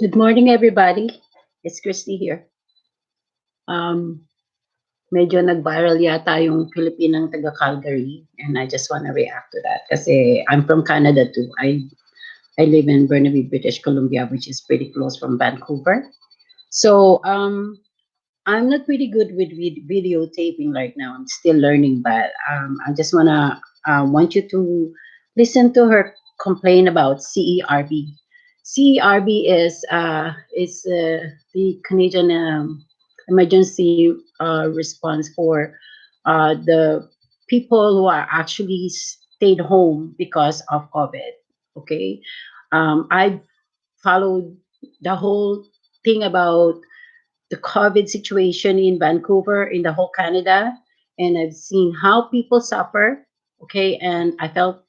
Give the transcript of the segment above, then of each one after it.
Good morning, everybody. It's Christy here. Um, Medyo nag-viral yata yung Filipinang taga Calgary, and I just want to react to that kasi I'm from Canada too. I live in Burnaby, British Columbia, which is pretty close from Vancouver. So I'm not pretty good with videotaping right now. I'm still learning, but I just want you to listen to her complain about CERB. CERB is the Canadian emergency response for the people who are actually stayed home because of COVID. Okay, I've followed the whole thing about the COVID situation in Vancouver, in the whole Canada, and I've seen how people suffer. Okay, and I felt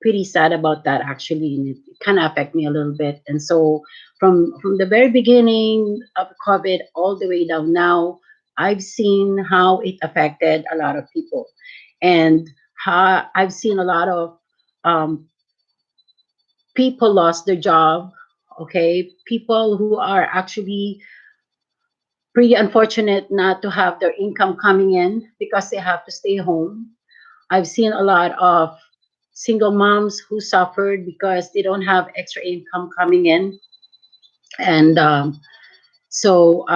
pretty sad about that actually, and it kind of affected me a little bit. And so, from the very beginning of COVID all the way down now, I've seen how it affected a lot of people, and how I've seen a lot of um, people lost their job. Okay, people who are actually pretty unfortunate not to have their income coming in because they have to stay home. I've seen a lot of single moms who suffered because they don't have extra income coming in, and so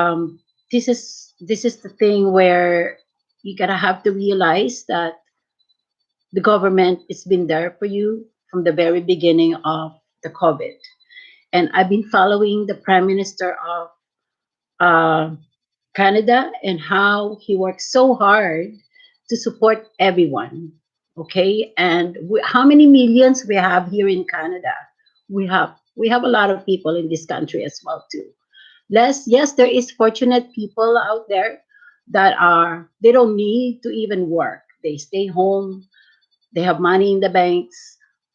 this is the thing where you gotta have to realize that the government has been there for you from the very beginning of the COVID. And I've been following the Prime Minister of uh, Canada and how he works so hard to support everyone. Okay, and how many millions we have here in Canada? We have a lot of people in this country as well too. Yes, there is fortunate people out there that are they don't need to even work. They stay home, they have money in the banks,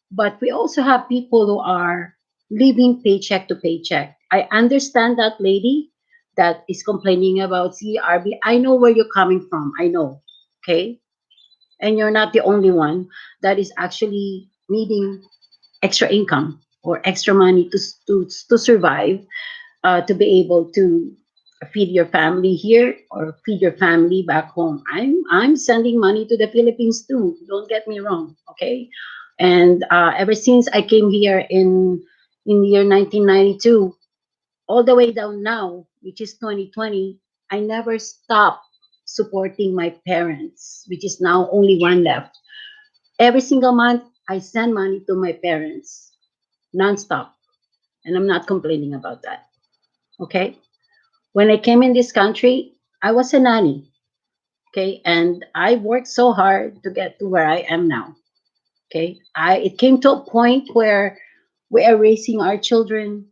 but we also have people who are living paycheck to paycheck. I understand that lady that is complaining about CRB. I know where you're coming from. I know. Okay. And you're not the only one that is actually needing extra income or extra money to survive, to be able to feed your family here or feed your family back home. I'm sending money to the Philippines too. Don't get me wrong, okay? And ever since I came here in the year 1992, all the way down now, which is 2020, I never stopped supporting my parents, which is now only one left. Every single month, I send money to my parents nonstop, and I'm not complaining about that. Okay, when I came in this country, I was a nanny, okay, and I worked so hard to get to where I am now. Okay, I it came to a point where we are raising our children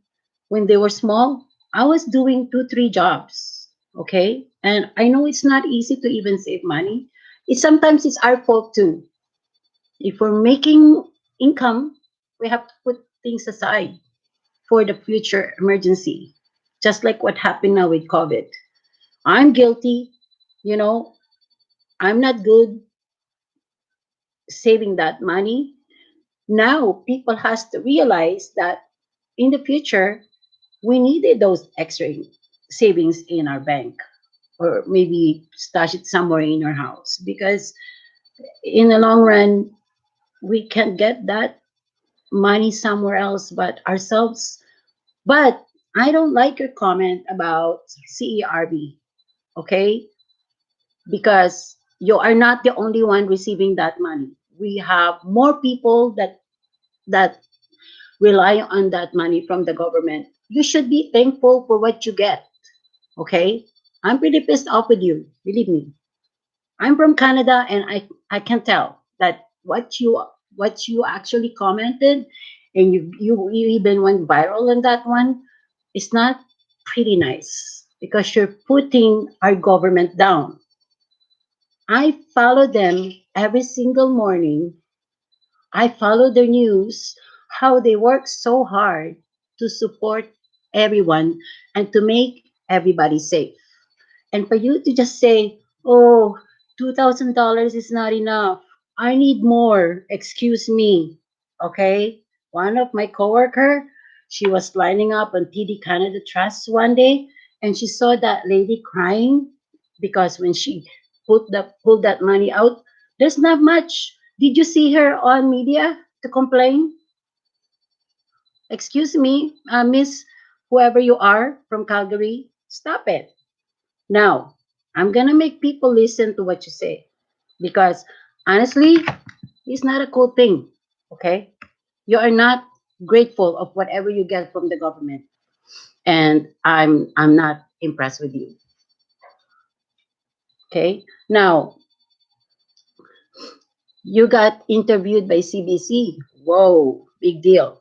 when they were small. I was doing two, three jobs, okay, and I know it's not easy to even save money. It's our fault too. If we're making income, we have to put things aside for the future emergency, just like what happened now with COVID. I'm guilty. You know, I'm not good saving that money. Now people has to realize that in the future we needed those extra savings in our bank, or maybe stash it somewhere in our house, because in the long run we can get that money somewhere else but ourselves. But I don't like your comment about CERB, okay? Because you are not the only one receiving that money. We have more people that rely on that money from the government. You should be thankful for what you get. Okay? I'm pretty pissed off with you. Believe me. I'm from Canada, and I can tell that what you actually commented, and you even went viral on that one, is not pretty nice because you're putting our government down. I follow them every single morning. I follow the news, how they work so hard to support everyone and to make everybody safe. And for you to just say, oh, $2,000 is not enough. I need more. Excuse me. Okay? One of my coworker, She was lining up on TD Canada Trust one day, and she saw that lady crying because when she pulled that money out, there's not much. Did you see her on media to complain? Excuse me, Miss, whoever you are from Calgary, stop it. Now, I'm gonna make people listen to what you say because honestly, it's not a cool thing. Okay, you are not grateful of whatever you get from the government, and I'm not impressed with you. Okay, now you got interviewed by CBC. Whoa, big deal.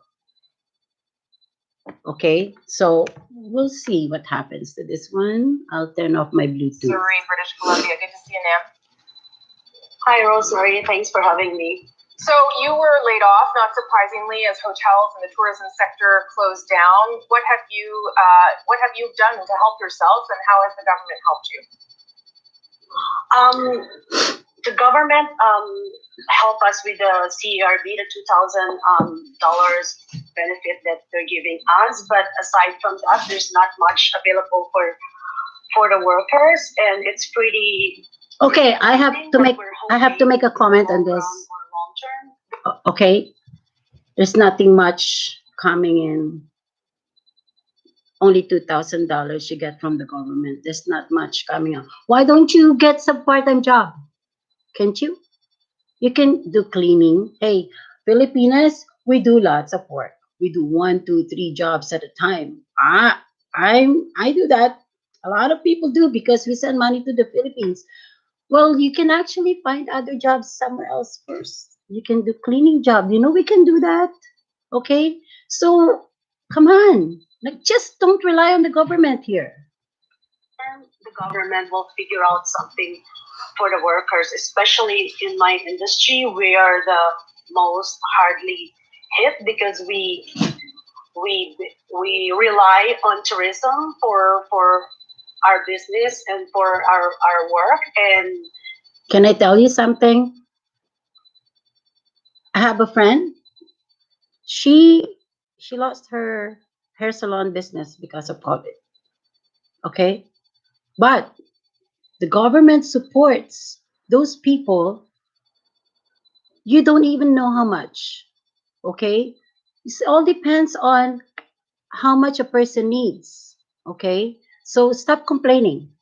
Okay, so we'll see what happens to this one. I'll turn off my Bluetooth. Surrey, British Columbia. Good to see you, Nam. Hi, Rosemary. Thanks for having me. So you were laid off, not surprisingly, as hotels and the tourism sector closed down. What have you done to help yourself, and how has the government helped you? The government helped us with the CERB, the $2,000 benefit that they're giving us. But aside from that, there's not much available for the workers, and it's pretty. Okay, I have to make a comment on this. Okay, there's nothing much coming in. Only $2,000 you get from the government. There's not much coming out. Why don't you get some part-time job? Can't you? You can do cleaning. Hey, Filipinas, we do lots of work. We do 1, 2, 3 jobs at a time. I do that. A lot of people do because we send money to the Philippines. Well, you can actually find other jobs somewhere else first. You can do cleaning job. You know, we can do that. Okay? So, come on. Like, just don't rely on the government here. And the government will figure out something for the workers, especially in my industry. We are the most hardly hit because we rely on tourism for our business and for our work. And can I tell you something? I have a friend. She lost her hair salon business because of COVID. Okay? But the government supports those people. You don't even know how much. Okay? It all depends on how much a person needs. Okay? So stop complaining.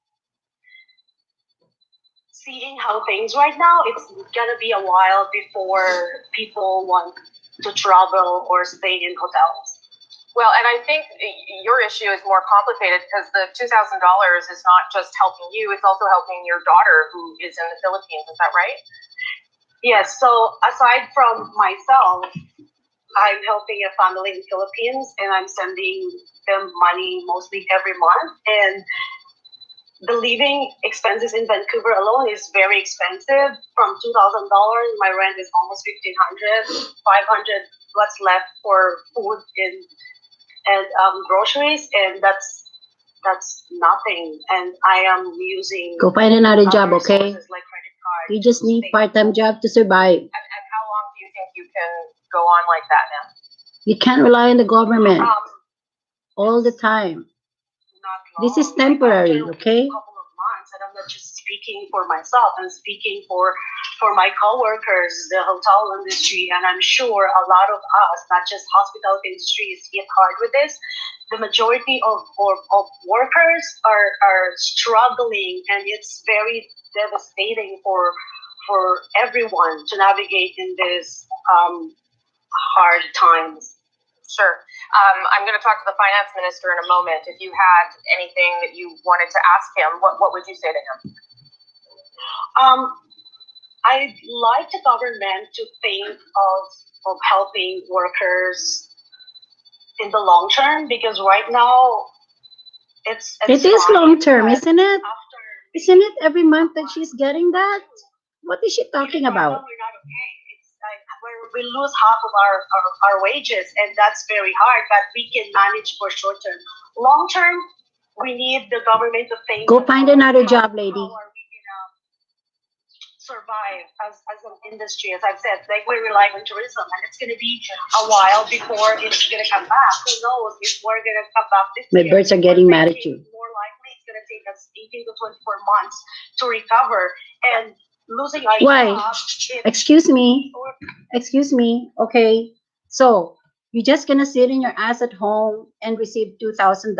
Seeing how things right now, it's gonna be a while before people want to travel or stay in hotels. Well, and I think your issue is more complicated because the $2,000 is not just helping you, it's also helping your daughter who is in the Philippines. Is that right? Yes. So aside from myself, I'm helping a family in the Philippines and I'm sending them money mostly every month. And the living expenses in Vancouver alone is very expensive. From $2,000, my rent is almost $1,500, $500. What's left for food and groceries, and that's nothing. And I am using go find another job, okay? Like credit card. You just need part-time job to survive. And how long do you think you can go on like that now? You can't rely on the government all the time. This is temporary, okay? A couple of months, and I'm not just speaking for myself. I'm speaking for my coworkers, the hotel industry, and I'm sure a lot of us, not just hospitality industry, is hit hard with this. The majority of workers are struggling, and it's very devastating for everyone to navigate in this hard times. Sure. I'm going to talk to the finance minister in a moment. If you had anything that you wanted to ask him, what would you say to him? I'd like the government to think of helping workers in the long term, because right now it is long term, isn't it? Isn't it every month that she's getting that? What is she talking about? We're not okay. We lose half of our wages, and that's very hard, but we can manage for short term. Long term, we need the government to think. Go find another job, lady. How are we gonna survive as an industry. As I've said, like we rely on tourism, and it's going to be a while before it's going to come back. Who knows if we're going to come back this My year? birds are getting mad at you. More likely, it's going to take us 18 to 24 months to recover, and losing our Why? job. Excuse me. Okay, so you're just gonna sit in your ass at home and receive $2,000,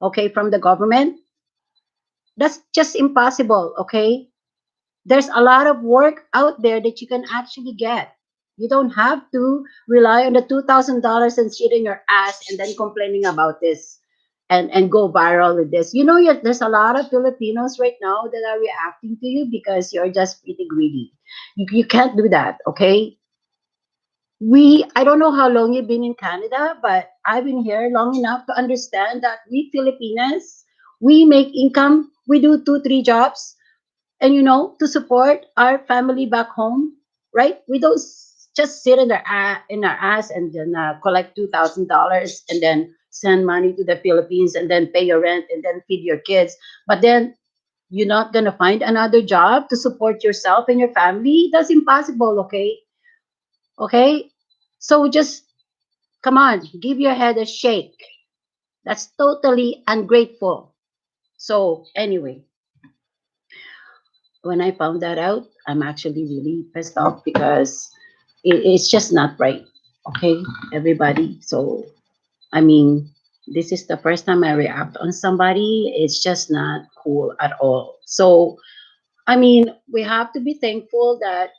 okay, from the government? That's just impossible. Okay, there's a lot of work out there that you can actually get. You don't have to rely on the $2,000 and sit in your ass and then complaining about this and go viral with this. You know, there's a lot of Filipinos right now that are reacting to you because you're just pretty greedy. You can't do that, okay? I don't know how long you've been in Canada, but I've been here long enough to understand that we Filipinas, we make income, we do two, three jobs, and to support our family back home, right? We don't just sit in our ass and then collect $2,000 and then send money to the Philippines and then pay your rent and then feed your kids. But then you're not gonna find another job to support yourself and your family. That's impossible. Okay, okay. So just come on, give your head a shake. That's totally ungrateful. So anyway, when I found that out, I'm actually really pissed off because it's just not right. Okay, everybody. So, I mean, this is the first time I react on somebody. It's just not cool at all. So, I mean, we have to be thankful that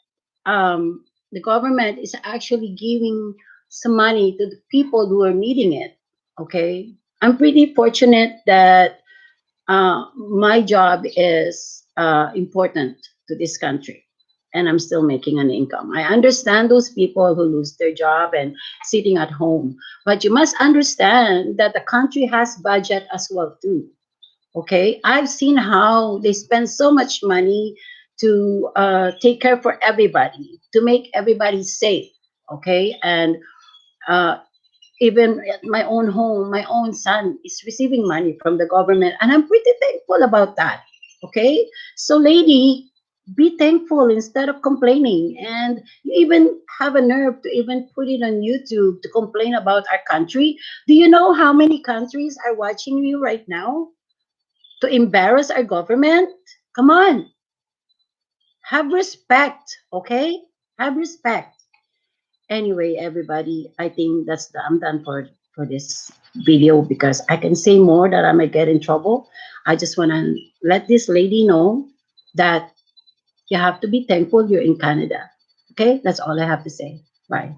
the government is actually giving some money to the people who are needing it. Okay, I'm pretty fortunate that my job is important to this country and I'm still making an income. I understand those people who lose their job and sitting at home, but you must understand that the country has budget as well too. Okay, I've seen how they spend so much money to take care for everybody, to make everybody safe. Okay, and uh, even at my own home, my own son is receiving money from the government, and I'm pretty thankful about that. Okay, so lady, be thankful instead of complaining, and you even have a nerve to even put it on YouTube to complain about our country. Do you know how many countries are watching you right now to embarrass our government? Come on, have respect. Okay, have respect. Anyway, everybody, I think I'm done for this video because I can say more that I might get in trouble. I just want to let this lady know that you have to be thankful you're in Canada. Okay, that's all I have to say. Bye.